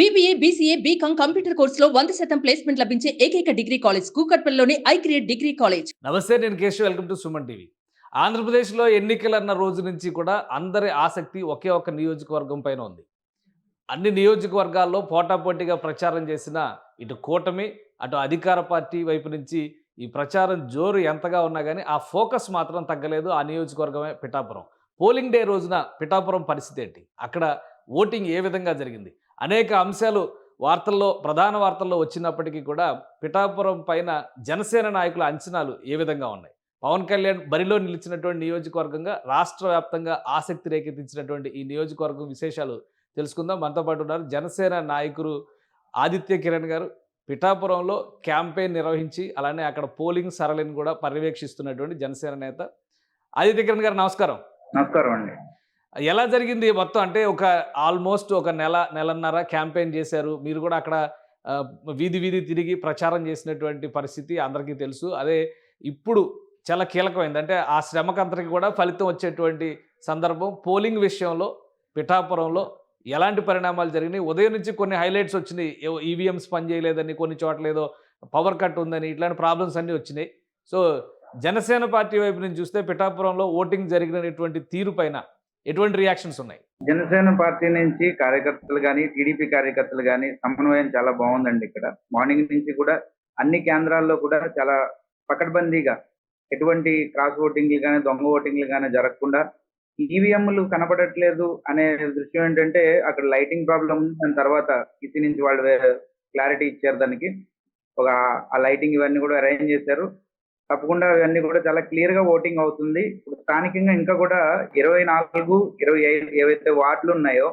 BBA, BCA, BCom computer కోర్సులో 100% placement లభించే ఏకైక డిగ్రీ కాలేజ్ కూకట్పల్లిలోని ఐక్రియేట్ డిగ్రీ కాలేజ్. నమస్తే, నేను Keshav. Welcome to Suman TV. ఆంధ్రప్రదేశ్లో ఎన్నికలన్న రోజు నుంచి కూడా అందరి ఆసక్తి ఒకే ఒక్క నియోజకవర్గం పైన ఉంది. అన్ని నియోజకవర్గాల్లో పోటాపోటీగా ప్రచారం చేసిన ఇటు కూటమి, అటు అధికార పార్టీ వైపు నుంచి ఈ ప్రచారం జోరు ఎంతగా ఉన్నా కానీ ఆ ఫోకస్ మాత్రం తగ్గలేదు. ఆ నియోజకవర్గమే పిఠాపురం. పోలింగ్ డే రోజున పిఠాపురం పరిస్థితి ఏంటి? అక్కడ ఓటింగ్ ఏ విధంగా జరిగింది? అనేక అంశాలు ప్రధాన వార్తల్లో వచ్చినప్పటికీ కూడా పిఠాపురం పైన జనసేన నాయకుల అంచనాలు ఏ విధంగా ఉన్నాయి? పవన్ కళ్యాణ్ బరిలో నిలిచినటువంటి నియోజకవర్గంగా రాష్ట్ర వ్యాప్తంగా ఆసక్తి రేకెత్తించినటువంటి ఈ నియోజకవర్గం విశేషాలు తెలుసుకుందాం. మనతో పాటు ఉన్నారు జనసేన నాయకులు ఆదిత్య కిరణ్ గారు. పిఠాపురంలో క్యాంపెయిన్ నిర్వహించి అలానే అక్కడ పోలింగ్ సరళిని కూడా పర్యవేక్షిస్తున్నటువంటి జనసేన నేత ఆదిత్య కిరణ్ గారు, నమస్కారం. నమస్కారం అండి. ఎలా జరిగింది మొత్తం? అంటే ఆల్మోస్ట్ ఒక నెలన్నర క్యాంపెయిన్ చేశారు. మీరు కూడా అక్కడ వీధి వీధి తిరిగి ప్రచారం చేసినటువంటి పరిస్థితి అందరికీ తెలుసు. అదే ఇప్పుడు చాలా కీలకమైంది. అంటే ఆ శ్రమకంతరికి కూడా ఫలితం వచ్చేటువంటి సందర్భం. పోలింగ్ విషయంలో పిఠాపురంలో ఎలాంటి పరిణామాలు జరిగినాయి? ఉదయం నుంచి కొన్ని హైలైట్స్ వచ్చినాయి. ఈవీఎంస్ పనిచేయలేదని, కొన్ని చోట్ల ఏదో పవర్ కట్ ఉందని, ఇట్లాంటి ప్రాబ్లమ్స్ అన్నీ వచ్చినాయి. సో జనసేన పార్టీ వైపు నుంచి చూస్తే పిఠాపురంలో ఓటింగ్ జరిగినటువంటి తీరు పైన ఎటువంటి రియాక్షన్స్ ఉన్నాయి? జనసేన పార్టీ నుంచి కార్యకర్తలు కానీ, టీడీపీ కార్యకర్తలు కానీ సమన్వయం చాలా బాగుందండి. ఇక్కడ మార్నింగ్ నుంచి కూడా అన్ని కేంద్రాల్లో కూడా చాలా పకడ్బందీగా ఎటువంటి క్రాస్ ఓటింగ్లు కానీ, దొంగ ఓటింగ్లు కానీ జరగకుండా, ఈవీఎంలు కనపడట్లేదు అనే దృశ్యం ఏంటంటే అక్కడ లైటింగ్ ప్రాబ్లం, దాని తర్వాత ఇసి నుంచి వాళ్ళు క్లారిటీ ఇచ్చారు. దానికి ఆ లైటింగ్ ఇవన్నీ కూడా అరేంజ్ చేశారు. తప్పకుండా ఇవన్నీ కూడా చాలా క్లియర్ గా ఓటింగ్ అవుతుంది. ఇప్పుడు స్థానికంగా ఇంకా కూడా 24, 25 ఏవైతే వార్డులు ఉన్నాయో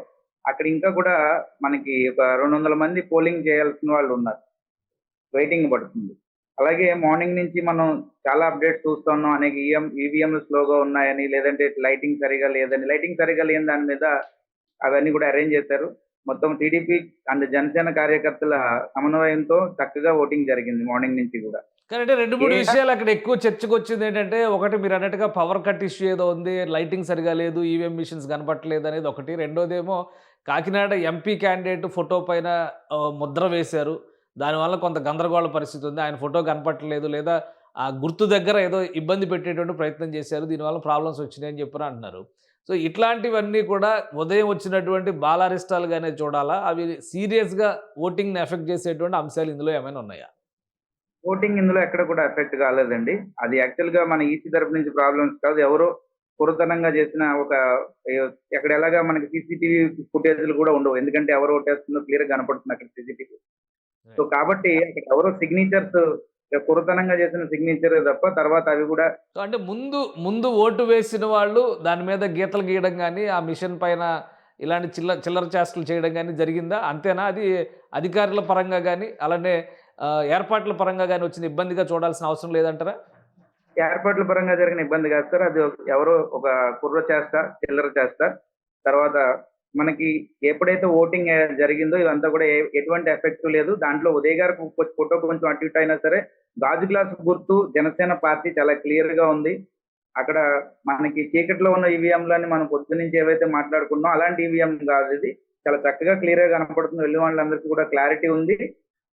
అక్కడ ఇంకా కూడా మనకి ఒక 200 మంది పోలింగ్ చేయాల్సిన వాళ్ళు ఉన్నారు. వెయిటింగ్ పడుతుంది. అలాగే మార్నింగ్ నుంచి మనం చాలా అప్డేట్స్ చూస్తున్నాం. అనేక ఈవీఎంలు స్లోగా ఉన్నాయని, లేదంటే లైటింగ్ సరిగా లేదని, లైటింగ్ సరిగా లేని దాని మీద అవన్నీ కూడా అరేంజ్ చేశారు. మొత్తం టీడీపీ అండ్ జనసేన కార్యకర్తల సమన్వయంతో చక్కగా ఓటింగ్ జరిగింది మార్నింగ్ నుంచి కూడా. కానీ అంటే 2-3 విషయాలు అక్కడ ఎక్కువ చర్చకు వచ్చింది. ఏంటంటే ఒకటి, మీరు అన్నట్టుగా పవర్ కట్ ఇష్యూ ఏదో ఉంది, లైటింగ్ సరిగా లేదు, ఈవీఎం మిషన్స్ కనపట్టలేదు అనేది ఒకటి. రెండోదేమో కాకినాడ ఎంపీ క్యాండిడేట్ ఫోటో పైన ముద్ర వేశారు. దానివల్ల కొంత గందరగోళ పరిస్థితి ఉంది. ఆయన ఫోటో కనపట్టలేదు, లేదా ఆ గుర్తు దగ్గర ఏదో ఇబ్బంది పెట్టేటువంటి ప్రయత్నం చేశారు. దీనివల్ల ప్రాబ్లమ్స్ వచ్చినాయి అని చెప్పి అంటున్నారు. సో ఇట్లాంటివన్నీ కూడా ఉదయం వచ్చినటువంటి బాలారిష్టాలుగానే చూడాలా? అవి సీరియస్గా ఓటింగ్ని ఎఫెక్ట్ చేసేటువంటి అంశాలు ఇందులో ఏమైనా ఉన్నాయా? ఓటింగ్ ఇందులో ఎక్కడ కూడా ఎఫెక్ట్ కాలేదండి. అది యాక్చువల్ గా మన ఈసీ తరపు నుంచి ప్రాబ్లమ్స్ కాదు. ఎవరో పురతనంగా చేసిన ఎక్కడ ఎలాగా మనకి సీసీటీవీ ఫుటేజ్లు కూడా ఉండవు. ఎందుకంటే ఎవరు ఓటేస్తుందో క్లియర్ గా కనపడుతుంది అక్కడ సీసీటీవీ. సో కాబట్టి అక్కడ ఎవరో సిగ్నేచర్స్ పురతనంగా చేసిన సిగ్నేచర్ తప్ప తర్వాత అవి కూడా అంటే ముందు ఓటు వేసిన వాళ్ళు దాని మీద గీతలు గీయడం కానీ, ఆ మిషన్ పైన ఇలాంటి చిల్లర చేష్టలు చేయడం కానీ జరిగిందా? అంతేనా? అది అధికారుల పరంగా కానీ, అలానే ఏర్పాట్ల పరంగా కానీ వచ్చిన ఇబ్బందిగా చూడాల్సిన అవసరం లేదంటారా? ఏర్పాట్ల పరంగా జరిగిన ఇబ్బంది కాదు సార్. అది ఎవరో ఒక కుర్ర చేస్తా, చిల్లర చేస్తా. తర్వాత మనకి ఎప్పుడైతే ఓటింగ్ జరిగిందో ఇదంతా కూడా ఎటువంటి ఎఫెక్ట్ లేదు. దాంట్లో ఉదయ్ గారు ఫోటో కొంచెం అటు ఇటు అయినా సరే గాజు గ్లాస్ గుర్తు జనసేన పార్టీ చాలా క్లియర్ గా ఉంది. అక్కడ మనకి చీకట్లో ఉన్న ఈవీఎంలని మనం పొద్దు నుంచి ఏవైతే మాట్లాడుకున్నాం అలాంటి ఈవీఎం కాదు. ఇది చాలా చక్కగా క్లియర్ గా కనపడుతుంది. వెళ్ళిన వాళ్ళందరికీ కూడా క్లారిటీ ఉంది.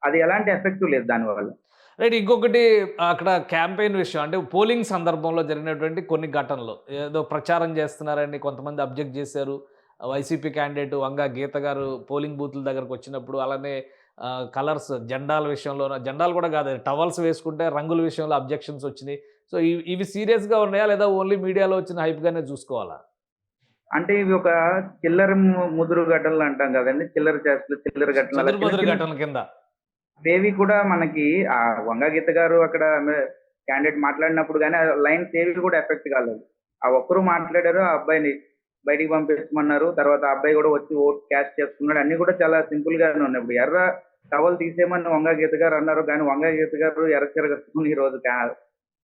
అది ఎలాంటి ఎఫెక్ట్ లేదు దానివల్ల. రైట్. ఇంకొకటి, అక్కడ క్యాంపెయిన్ విషయం, అంటే పోలింగ్ సందర్భంలో జరిగినటువంటి కొన్ని ఘటనలు, ఏదో ప్రచారం చేస్తున్నారని కొంతమంది అబ్జెక్ట్ చేశారు. వైసీపీ క్యాండిడేట్ వంగా గీత గారు పోలింగ్ బూత్ల దగ్గరకు వచ్చినప్పుడు, అలానే కలర్స్, జెండాల విషయంలో, జెండాలు కూడా కాదు, టవల్స్ వేసుకుంటే రంగుల విషయంలో అబ్జెక్షన్స్ వచ్చినాయి. సో ఇవి సీరియస్గా ఉన్నాయా, లేదా ఓన్లీ మీడియాలో వచ్చిన హైప్గానే చూసుకోవాలా? అంటే ఇవి ఒక చిల్లర ముదురు ఘటనలు అంటాం కదండి, చిల్లర చేష్టలు, చిల్లర ఘటనల కింద ఏవి కూడా మనకి ఆ వంగా గీత గారు అక్కడ క్యాండిడేట్ మాట్లాడినప్పుడు కానీ లైన్స్ ఏవి కూడా ఎఫెక్ట్ కాలేదు. ఆ ఒక్కరు మాట్లాడారు, ఆ అబ్బాయిని బయటికి పంపించమన్నారు. తర్వాత ఆ అబ్బాయి కూడా వచ్చి ఓట్ క్యాష్ చేసుకున్నాడు. అన్ని కూడా చాలా సింపుల్ గానే ఉన్నాయి. ఇప్పుడు ఎర్ర టవల్ తీసేయమని వంగా గీత గారు అన్నారు, కానీ వంగా గీత గారు ఎర్ర చీర కట్టుకుని ఈ రోజు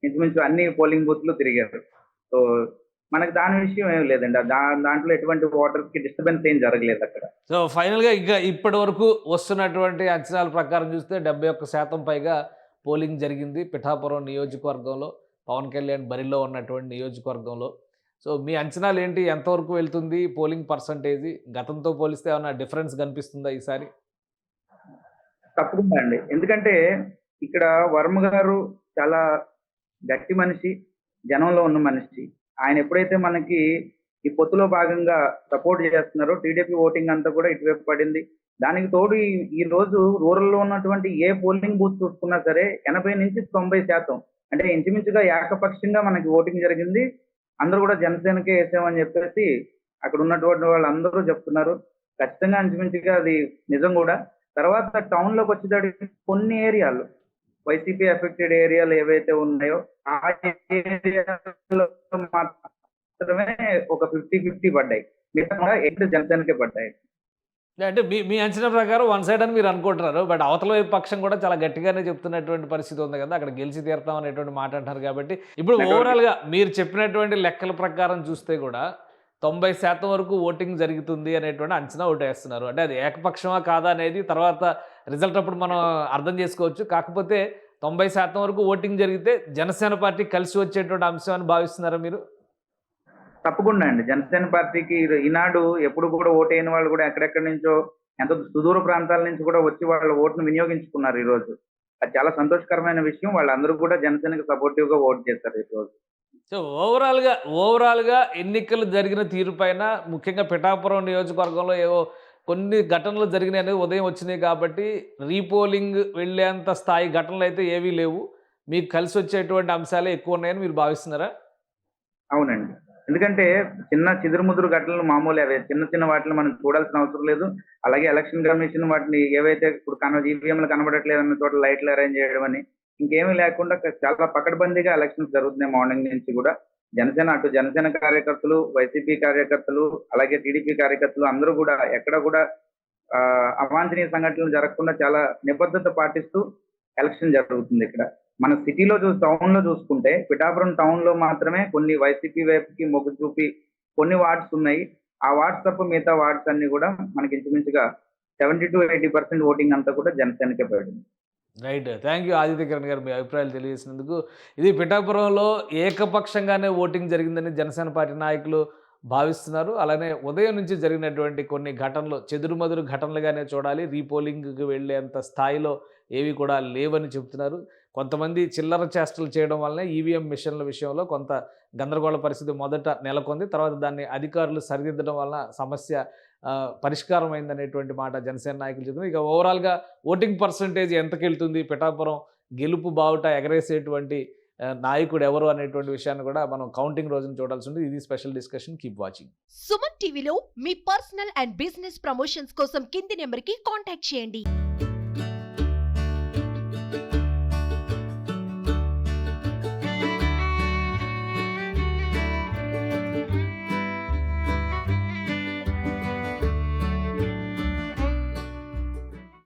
ఇంచుమించు అన్ని పోలింగ్ బూత్లు తిరిగారు. సో మనకి దాని విషయం ఏం లేదండి. దాంట్లో ఎటువంటి ఓటర్స్ కి డిస్టర్బెన్స్ ఏం జరగలేదు అక్కడ. సో ఫైనల్ గా ఇంకా ఇప్పటి వరకు వస్తున్నటువంటి అంచనాల ప్రకారం చూస్తే 71% పైగా పోలింగ్ జరిగింది పిఠాపురం నియోజకవర్గంలో, పవన్ కళ్యాణ్ బరిలో ఉన్నటువంటి నియోజకవర్గంలో. సో మీ అంచనాలు ఏంటి? ఎంతవరకు వెళ్తుంది పోలింగ్ పర్సంటేజ్? గతంతో పోలిస్తే ఏమైనా డిఫరెన్స్ కనిపిస్తుందా ఈసారి? తప్పకుండా అండి. ఎందుకంటే ఇక్కడ వర్మ గారు చాలా గట్టి మనిషి, జనంలో ఉన్న మనిషి. ఆయన ఎప్పుడైతే మనకి ఈ పొత్తులో భాగంగా సపోర్ట్ చేస్తున్నారో టీడీపీ ఓటింగ్ అంతా కూడా ఇటువైపు పడింది. దానికి తోడు ఈ రోజు రూరల్‌లో ఉన్నటువంటి ఏ పోలింగ్ బూత్ చూసుకున్నా సరే 80-90% అంటే ఇంచుమించుగా ఏకపక్షంగా మనకి ఓటింగ్ జరిగింది. అందరూ కూడా జనసేనకే ఏసామని చెప్పేసి అక్కడ ఉన్నటువంటి వాళ్ళందరూ చెప్తున్నారు. ఖచ్చితంగా ఇంచుమించుగా అది నిజం కూడా. తర్వాత టౌన్‌లోకి వచ్చేటప్పటికి కొన్ని ఏరియాలు వైసీపీ ఎఫెక్టెడ్ ఏరియాలు ఏవైతే ఉన్నాయో ఆ ఏరియాలో మాత్రమే ఒక 50-50 పడ్డాయి. మిగతా కూడా 8 జనసేనకే పడ్డాయి. అంటే మీ మీ అంచనా ప్రకారం వన్ సైడ్ అని మీరు అనుకుంటున్నారు. బట్ అవతల వైపు పక్షం కూడా చాలా గట్టిగానే చెప్తున్నటువంటి పరిస్థితి ఉంది కదా! అక్కడ గెలిచి తీరుతాం అనేటువంటి మాట అంటున్నారు కాబట్టి, ఇప్పుడు నెట్వర్క్ ఓవరాల్‌గా మీరు చెప్పినటువంటి లెక్కల ప్రకారం చూస్తే కూడా 90% వరకు ఓటింగ్ జరుగుతుంది అనేటువంటి అంచనా ఒకటేస్తున్నారు. అంటే అది ఏకపక్షమా కాదా అనేది తర్వాత రిజల్ట్ అప్పుడు మనం అర్థం చేసుకోవచ్చు. కాకపోతే 90% వరకు ఓటింగ్ జరిగితే జనసేన పార్టీ కలిసి వచ్చేటువంటి అంశం అని భావిస్తున్నారా మీరు? తప్పకుండా అండి. జనసేన పార్టీకి ఈనాడు ఎప్పుడు కూడా ఓటేయని వాళ్ళు కూడా ఎక్కడెక్కడి నుంచో ఎంతో సుదూర ప్రాంతాల నుంచి కూడా వచ్చి వాళ్ళ ఓటును వినియోగించుకున్నారు ఈరోజు. అది చాలా సంతోషకరమైన విషయం. వాళ్ళందరూ కూడా జనసేనకి సపోర్టివ్‌గా ఓట్ చేశారు ఈరోజు. సో ఓవరాల్‌గా ఎన్నికలు జరిగిన తీరు పైన ముఖ్యంగా పిఠాపురం నియోజకవర్గంలో ఏవో కొన్ని ఘటనలు జరిగినాయని ఉదయం వచ్చినాయి కాబట్టి రీపోలింగ్ వెళ్ళేంత స్థాయి ఘటనలైతే ఏవీ లేవు. మీకు కలిసొచ్చేటువంటి అంశాలే ఎక్కువున్నాయని మీరు భావిస్తున్నారా? అవునండి. ఎందుకంటే చిన్న చిదురుముదురు ఘటనలు మామూలే అవే. చిన్న చిన్న వాటిని మనం చూడాల్సిన అవసరం లేదు. అలాగే ఎలక్షన్ కమిషన్ వాటిని ఏవైతే ఇప్పుడు ఈవీఎంలు కనబడట్లేదన్న చోట లైట్లు అరేంజ్ చేయడం అని ఇంకేమీ లేకుండా చాలా పకడ్బందీగా ఎలక్షన్స్ జరుగుతున్నాయి మార్నింగ్ నుంచి కూడా. జనసేన కార్యకర్తలు, వైసీపీ కార్యకర్తలు, అలాగే టీడీపీ కార్యకర్తలు అందరూ కూడా ఎక్కడ కూడా అవాంఛనీయ సంఘటనలు జరగకుండా చాలా నిబద్ధత పాటిస్తూ ఎలక్షన్ జరుగుతుంది ఇక్కడ. మన సిటీలో టౌన్‌లో చూసుకుంటే పిఠాపురం టౌన్‌లో మాత్రమే కొన్ని వైసీపీ వైపుకి మొగ్గు చూపి కొన్ని వార్డ్స్ ఉన్నాయి. ఆ వార్డ్స్ తప్ప మిగతా వార్డ్స్ అన్నీ కూడా మనకి ఇంచుమించుగా 70-80% ఓటింగ్ అంతా కూడా జనసేనకే పడింది. Right. Thank you Aditya Kiran గారు మీ అభిప్రాయాలు తెలియజేసినందుకు. ఇది పిఠాపురంలో ఏకపక్షంగానే ఓటింగ్ జరిగిందని జనసేన పార్టీ నాయకులు భావిస్తున్నారు. అలానే ఉదయం నుంచి జరిగినటువంటి కొన్ని ఘటనలు చెదురుమదురు ఘటనలుగానే చూడాలి. రీపోలింగ్‌కి వెళ్ళేంత స్థాయిలో ఏవి కూడా లేవని చెప్తున్నారు. కొంతమంది చిల్లర చేష్టలు చేయడం వల్లనే ఈవీఎం మిషన్ల విషయంలో కొంత గందరగోళ పరిస్థితి మొదట నెలకొంది. తర్వాత దాన్ని అధికారులు సరిదిద్దడం వలన సమస్య పరిష్కారం అయిందనేటువంటి మాట జనసేన నాయకులు చెప్తున్నారు. ఇక ఓవరాల్‌గా ఓటింగ్ పర్సెంటేజ్ ఎంతకెళ్తుంది? పిఠాపురం గెలుపు బావుట ఎగరేసేటువంటి నాయకుడు ఎవరు అనేటువంటి విషయాన్ని కూడా మనం కౌంటింగ్ రోజున చూడాల్సి ఉంది. ఇది special discussion. Keep watching. Suman టీవీలో మీ పర్సనల్ అండ్ బిజినెస్ ప్రమోషన్స్ కోసం కింది నెంబర్కి కాంటాక్ట్ చేయండి.